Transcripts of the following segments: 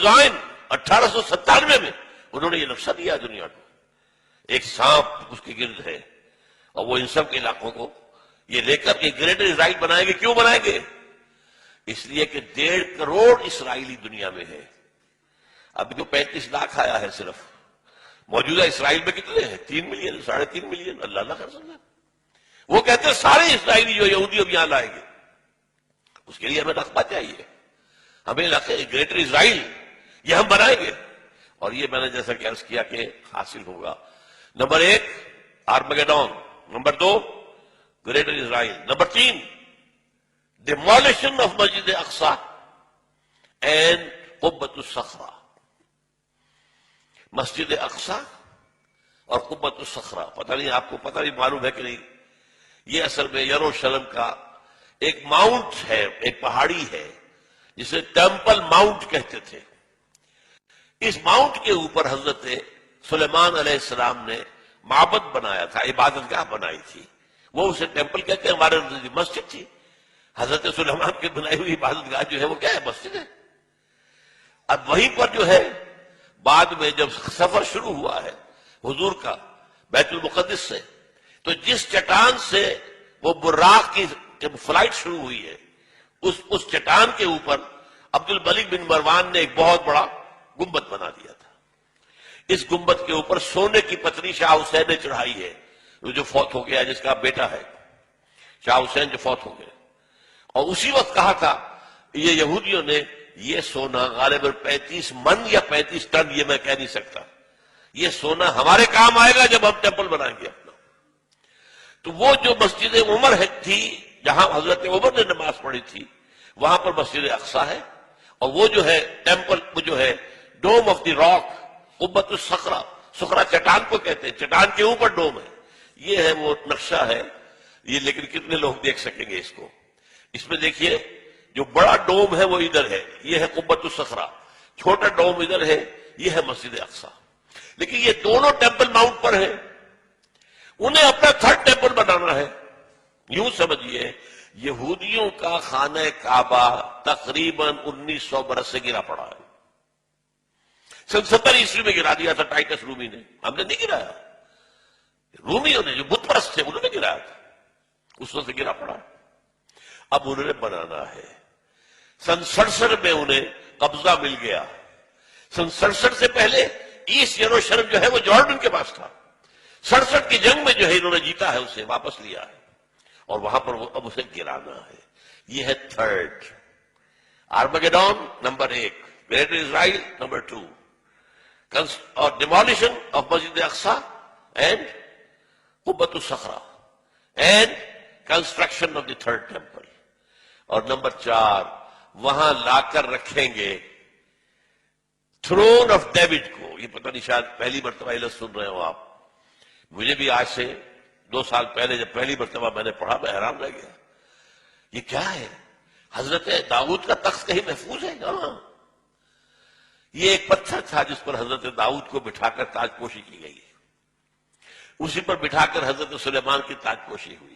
Design 1897 میں انہوں نے یہ نقشہ دیا دنیا کو. ایک سانپ اس کے گرد ہے اور وہ ان سب کے علاقوں کو یہ لے کر کے گریٹر اسرائیل بنائیں گے. کیوں بنائیں گے؟ اس لیے کہ 1.5 کروڑ اسرائیلی دنیا میں ہے. ابھی تو 35 لاکھ آیا ہے صرف. موجودہ اسرائیل میں کتنے ہیں؟ 3 ملین 3.5 ملین. اللہ اللہ کر سکتا ہے. وہ کہتے ہیں سارے اسرائیلی جو یہودی اب یہاں لائیں گے. اس کے لیے ہمیں رقبہ چاہیے. ہمیں گریٹر اسرائیل یہ ہم بنائیں گے. اور یہ میں نے جیسا کہ عرض کیا کہ حاصل ہوگا. Number 1 Armageddon. Number 2 greater Israel. Number 3 demolition of مسجد اقصی اینڈ قبۃ الصخرہ. مسجد اقصی اور قبۃ الصخرہ، پتہ نہیں آپ کو پتہ نہیں معلوم ہے کہ نہیں، یہ اصل میں یروشلم کا ایک ماؤنٹ ہے، ایک پہاڑی ہے جسے ٹیمپل ماؤنٹ کہتے تھے. اس ماؤنٹ کے اوپر حضرت سلیمان علیہ السلام نے معبد بنایا تھا، عبادت گاہ بنائی تھی. وہ اسے ٹیمپل کہتے ہیں، ہمارے مسجد تھی. حضرت سلیمان کی بنائی ہوئی عبادت گاہ جو ہے وہ کیا ہے؟ مسجد ہے. اب وہیں پر جو ہے بعد میں جب سفر شروع ہوا ہے حضور کا بیت المقدس سے، تو جس چٹان سے وہ براق کی فلائٹ شروع ہوئی ہے اس چٹان کے اوپر عبد الملک بن مروان نے ایک بہت بڑا گنبد بنا دیا تھا. اس گنبد کے اوپر سونے کی پتری شاہ حسین نے چڑھائی ہے، جو فوت ہو گیا، جس کا بیٹا ہے شاہ حسین جو فوت ہو گئے. اور اسی وقت کہا تھا یہ یہودیوں نے یہ سونا غالباً 35 من یا 35 ٹن، یہ میں کہہ نہیں سکتا، یہ سونا ہمارے کام آئے گا جب ہم ٹیمپل بنائیں گے اپنا. تو وہ جو مسجد عمر تھی جہاں حضرت عمر نے نماز پڑھی تھی، وہاں پر مسجد اقصی ہے. اور وہ جو ہے ٹیمپل، وہ جو ہے ڈوم آف دی راک، قبۃ الصخرہ، صخرہ چٹان کو کہتے ہیں، چٹان کے اوپر ڈوم ہے. یہ ہے وہ نقشہ ہے یہ. لیکن کتنے لوگ دیکھ سکیں گے اس کو؟ اس میں دیکھیے جو بڑا ڈوم ہے وہ ادھر ہے، یہ ہے قبۃ الصخرہ. چھوٹا ڈوم ادھر ہے، یہ ہے مسجد اقصی. لیکن یہ دونوں ٹیمپل ماؤنٹ پر ہیں. انہیں اپنا 3rd ٹیمپل بنانا ہے. یوں سمجھیے یہودیوں کا خانہ کعبہ تقریباً 1900 برس سے گرا پڑا ہے. 70 عیسوی میں گرا دیا تھا ٹائٹس رومی نے. ہم نے نہیں گرایا، رومیوں نے جو بت پرست تھے انہوں نے گرایا تھا. اس وقت سے گرا پڑا. اب انہوں نے بنانا ہے. 67 میں انہیں قبضہ مل گیا. 67 سے پہلے ایسٹ یروشلم جو ہے وہ جارڈن کے پاس تھا. 67 کی جنگ میں جو ہے انہوں نے جیتا ہے، اسے واپس لیا ہے اور وہاں پر وہ اب اسے گرانا ہے. یہ ہے 3rd Armageddon. Number 1 greater Israel. Number 2 اور ڈیمولیشن آف مسجد اقصی اینڈ قبۃ الصخرہ and construction of the 3rd temple. اور نمبر 4 وہاں لا کر رکھیں گے تھرون آف ڈیوڈ کو. یہ پتہ نہیں شاید پہلی مرتبہ یہ لفظ سن رہے ہو آپ. مجھے بھی آج سے 2 سال پہلے جب پہلی مرتبہ میں نے پڑھا میں حیران رہ گیا. یہ کیا ہے؟ حضرت داؤد کا تخت کہیں محفوظ ہے؟ ہاں، یہ ایک پتھر تھا جس پر حضرت داؤد کو بٹھا کر تاج پوشی کی گئی ہے. اسی پر بٹھا کر حضرت سلیمان کی تاج پوشی ہوئی.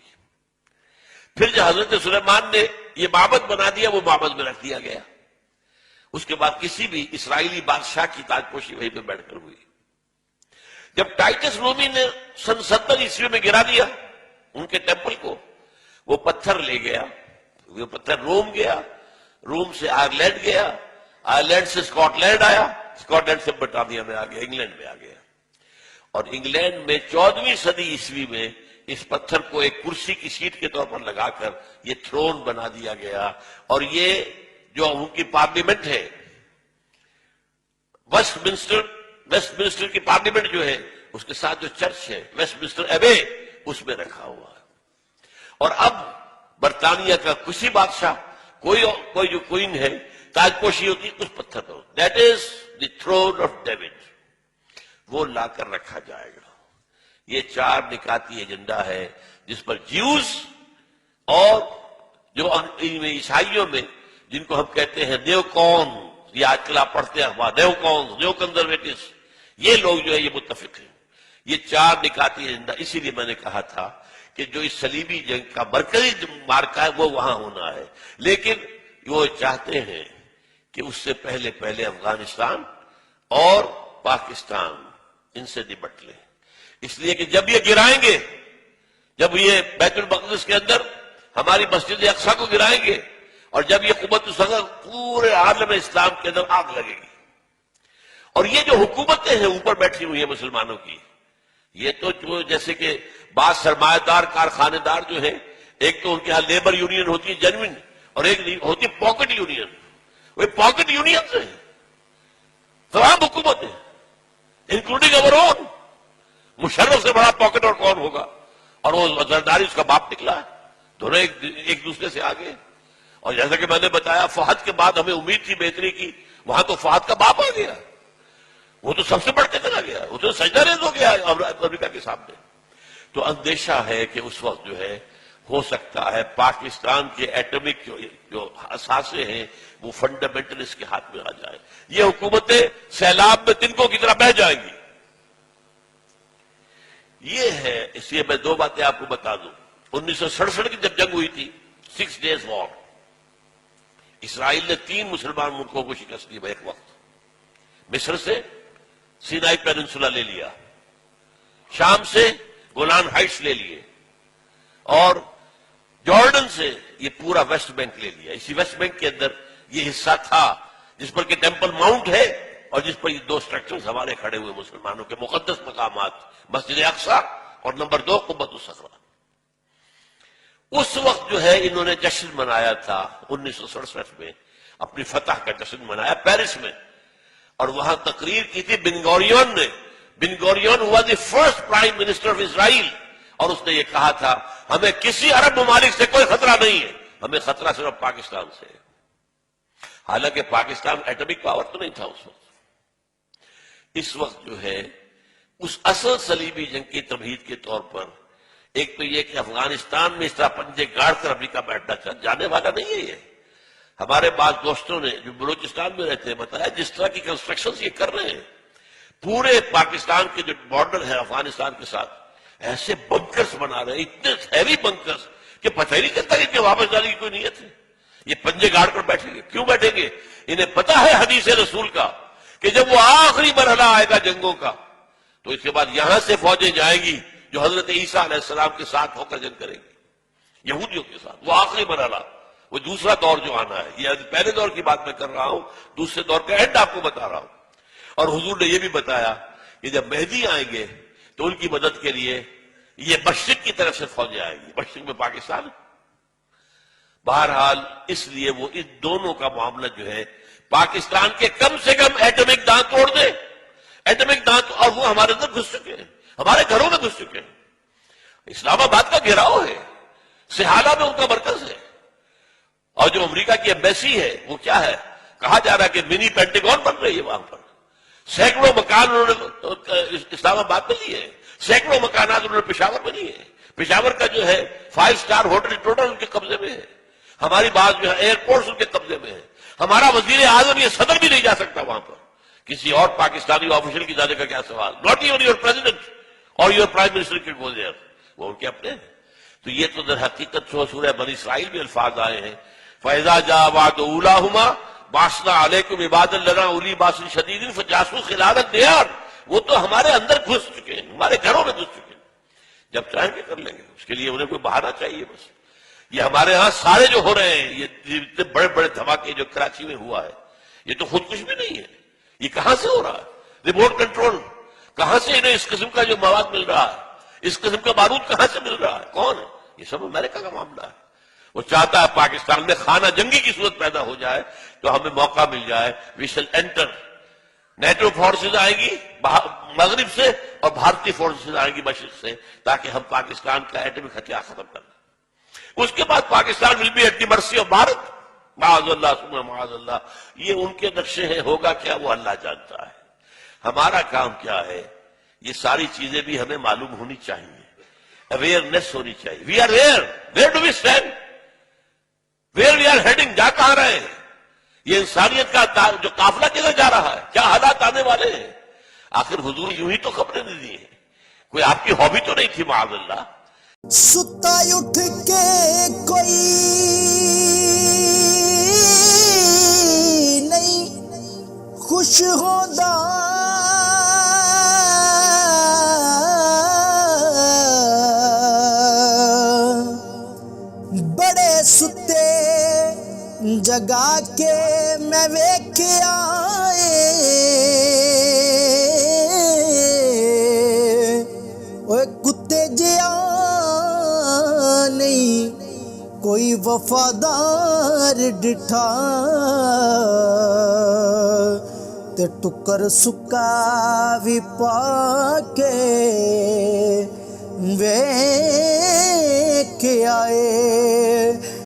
پھر جو حضرت سلیمان نے یہ معبد بنا دیا وہ معبد میں رکھ دیا گیا. اس کے بعد کسی بھی اسرائیلی بادشاہ کی تاج پوشی وہیں پہ بیٹھ کر ہوئی. جب ٹائٹس رومی نے 70 عیسوی میں گرا دیا ان کے ٹیمپل کو، وہ پتھر لے گیا، وہ پتھر روم گیا، روم سے آئرلینڈ گیا، آئرلینڈ سے اسکاٹ لینڈ آیا، اسکاٹ لینڈ سے برطانیہ میں آ گیا، انگلینڈ میں آ گیا. اور انگلینڈ میں 14ویں صدی عیسوی میں اس پتھر کو ایک کرسی کی سیٹ کے طور پر لگا کر یہ تھرون بنا دیا گیا. اور یہ جو ان کی پارلیمنٹ ہے ویسٹ منسٹر کی پارلیمنٹ جو ہے اس کے ساتھ جو چرچ ہے ویسٹ منسٹر ایبے اس میں رکھا ہوا ہے. اور اب برطانیہ کا کسی بادشاہ کوئی جو کوئن ہے تاج پوشی ہوتی ہے اس پتھر پر. That is the throne of David. وہ لا کر رکھا جائے گا. یہ 4 نکاتی ایجنڈا ہے جس پر جیوز اور جو عیسائیوں میں جن کو ہم کہتے ہیں نیو کون، یہ آج کل آپ پڑھتے ہیں نیو کون، نیو کنزرویٹوز، یہ لوگ جو ہے یہ متفق ہیں. یہ 4 نکاتی ایجنڈا. اسی لیے میں نے کہا تھا کہ جو اس صلیبی جنگ کا مرکزی مارکا ہے وہ وہاں ہونا ہے. لیکن وہ چاہتے ہیں کہ اس سے پہلے پہلے افغانستان اور پاکستان ان سے نمٹ لے، اس لیے کہ جب یہ گرائیں گے، جب یہ بیت المقدس کے اندر ہماری مسجد اقصی کو گرائیں گے، اور جب یہ قوت الصغر پورے عالم اسلام کے اندر آگ لگے گی. اور یہ جو حکومتیں ہیں اوپر بیٹھی ہوئی ہیں مسلمانوں کی، یہ تو جو جیسے کہ بعض سرمایہ دار کارخانے دار جو ہیں، ایک تو ان کے ہاں لیبر یونین ہوتی ہے جینوئن، اور ایک ہوتی ہے پاکٹ یونین. وہ پاکٹ یونین سے تمام حکومتیں انکلوڈنگ اوور اون. مشرف سے بڑا پاکٹ اور کون ہوگا؟ اور وہ زرداری اس کا باپ نکلا ہے. دونوں ایک دوسرے سے آگے. اور جیسا کہ میں نے بتایا فہد کے بعد ہمیں امید تھی بہتری کی، وہاں تو فہد کا باپ آ گیا، وہ تو سب سے بڑھ کے چلا گیا، وہ تو سجدہ ریز ہو گیا امریکہ کے سامنے. تو اندیشہ ہے کہ اس وقت جو ہے ہو سکتا ہے پاکستان کے ایٹمک جو اثاثے ہیں وہ فنڈامنٹلسٹ کے ہاتھ میں آ جائیں. یہ حکومتیں سیلاب میں تنکوں کی طرح بہہ جائیں گی. یہ ہے. اس لیے میں دو باتیں آپ کو بتا دوں. 1967 کی جب جنگ ہوئی تھی، 6 days وار، اسرائیل نے 3 مسلمان ملکوں کو شکست دی ایک وقت. مصر سے سینائی پیننسولا لے لیا، شام سے گولان ہائٹس لے لیے، اور جارڈن سے یہ پورا ویسٹ بینک لے لیا. اسی ویسٹ بینک کے اندر یہ حصہ تھا جس پر کہ ٹیمپل ماؤنٹ ہے، اور جس پر یہ 2 سٹرکچرز ہمارے کھڑے ہوئے مسلمانوں کے مقدس مقامات، مسجد اقصی اور نمبر 2 قبۃ الصخرہ. اس وقت جو ہے انہوں نے جشن منایا تھا 1967 میں، اپنی فتح کا جشن منایا پیرس میں، اور وہاں تقریر کی تھی بن گوریون نے. بن گوریون ہوا the first prime minister of Israel, اور اس نے یہ کہا تھا ہمیں کسی عرب ممالک سے کوئی خطرہ نہیں ہے، ہمیں خطرہ صرف پاکستان سے ہے. حالانکہ پاکستان ایٹمک پاور تو نہیں تھا اس وقت. اس وقت جو ہے اس اصل صلیبی جنگ کی تمہید کے طور پر ایک تو یہ کہ افغانستان میں اس طرح پنجے گاڑ کر امریکہ بیٹھنا جانے والا نہیں ہے. یہ ہمارے بعض دوستوں نے جو بلوچستان میں رہتے ہیں بتایا جس طرح کی کنسٹرکشن یہ کر رہے ہیں پورے پاکستان کے جو بارڈر ہے افغانستان کے ساتھ، ایسے بنکرز بنا رہے ہیں، اتنے ہیوی بنکرز کہ پتہ ہی نہیں چلتا کہ ان واپس جانے کی کوئی نیت ہے. یہ پنجے گاڑ کر بیٹھیں گے. کیوں بیٹھیں گے؟ انہیں پتا ہے حدیث رسول کا کہ جب وہ آخری مرحلہ آئے گا جنگوں کا تو اس کے بعد یہاں سے فوجیں جائیں گی جو حضرت عیسیٰ علیہ السلام کے ساتھ ہو کر جنگ کریں گی یہودیوں کے ساتھ. وہ آخری مرحلہ، وہ دوسرا دور جو آنا ہے. یہ پہلے دور کی بات میں کر رہا ہوں، دوسرے دور کا اینڈ آپ کو بتا رہا ہوں. اور حضور نے یہ بھی بتایا کہ جب مہدی آئیں گے تو ان کی مدد کے لیے یہ مشرق کی طرف سے فوجیں آئیں گی. مشرق میں پاکستان. بہرحال اس لیے وہ اس دونوں کا معاملہ جو ہے پاکستان کے کم سے کم ایٹمک دانت توڑ دے. ایٹمک دانت، اور وہ ہمارے اندر گھس چکے ہیں، ہمارے گھروں میں گھس چکے ہیں. اسلام آباد کا گھیراؤ ہے، سہالہ میں ان کا مرکز ہے. اور جو امریکہ کی ایمبیسی ہے وہ کیا ہے؟ کہا جا رہا ہے کہ منی پینٹاگون بن رہی ہے وہاں پر. سینکڑوں مکان انہوں نے اسلام آباد میں لیے ہیں، سینکڑوں مکانات انہوں نے پشاور میں لیے ہیں. پشاور کا جو ہے 5 اسٹار ہوٹل ٹوٹل ان کے قبضے میں ہے. ہماری بات جو ہے ایئرپورٹس ان کے قبضے میں ہے. ہمارا وزیر اعظم یہ صدر بھی نہیں جا سکتا وہاں پر. کسی اور پاکستانی آفیشل کی جانے کا کیا سوال؟ ناٹ ایون یور پریزیڈنٹ اور your prime minister can go there. وہ ان کے اپنے ہیں. تو یہ تو در حقیقت سورہ بنی اسرائیل میں الفاظ آئے ہیں فَإِذَا جَاءَ وَعْدُ أُولَاهُمَا بَعَثْنَا عَلَيْكُمْ عِبَادًا لَنَا أُولِي بَأْسٍ شَدِيدٍ فَجَاسُوا خِلَالَ الدِّيَارِ. وہ تو ہمارے اندر گھس چکے ہیں، ہمارے گھروں میں گھس چکے ہیں. جب چاہیں گے کر لیں گے. اس کے لیے انہیں کوئی بہانہ چاہیے بس. یہ ہمارے ہاں سارے جو ہو رہے ہیں، یہ اتنے بڑے بڑے دھماکے جو کراچی میں ہوا ہے، یہ تو خود کچھ بھی نہیں ہے. یہ کہاں سے ہو رہا ہے؟ Remote control. کہاں سے انہیں اس قسم کا جو مواد مل رہا ہے، اس قسم کا بارود کہاں سے مل رہا ہے؟ کون ہے؟ یہ سب امریکہ کا معاملہ ہے. وہ چاہتا ہے پاکستان میں خانہ جنگی کی صورت پیدا ہو جائے تو ہمیں موقع مل جائے. وی شل انٹر. نیٹو فورسز آئیں گی مغرب سے اور بھارتی فورسز آئیں گی مشرق سے، تاکہ ہم پاکستان کا ایٹمک ہتھیار ختم کر دیں. اس کے بعد Pakistan will be at the mercy of Bharat. معاذ اللہ ثم معاذ اللہ. یہ ان کے نقشے ہیں، ہوگا کیا وہ اللہ جانتا ہے. ہمارا کام کیا ہے؟ یہ ساری چیزیں بھی ہمیں معلوم ہونی چاہیے، اویئرنیس ہونی چاہیے. We are where do we stand, where we are heading. جا کہاں رہے ہیں؟ یہ انسانیت کا جو قافلہ کدھر جا رہا ہے؟ کیا حالات آنے والے ہیں؟ آخر حضور یوں ہی تو خبریں نہیں دی ہیں. کوئی آپ کی ہابی تو نہیں تھی معاذ اللہ. ستا اٹھ کے کوئی نہیں خوش ہودا بڑے ستے جگا کے میں ویکھیا اوے کتے جیا نہیں کوئی وفادار ڈٹھا تے ٹکر سکا بھی پا کے ویکھ آئے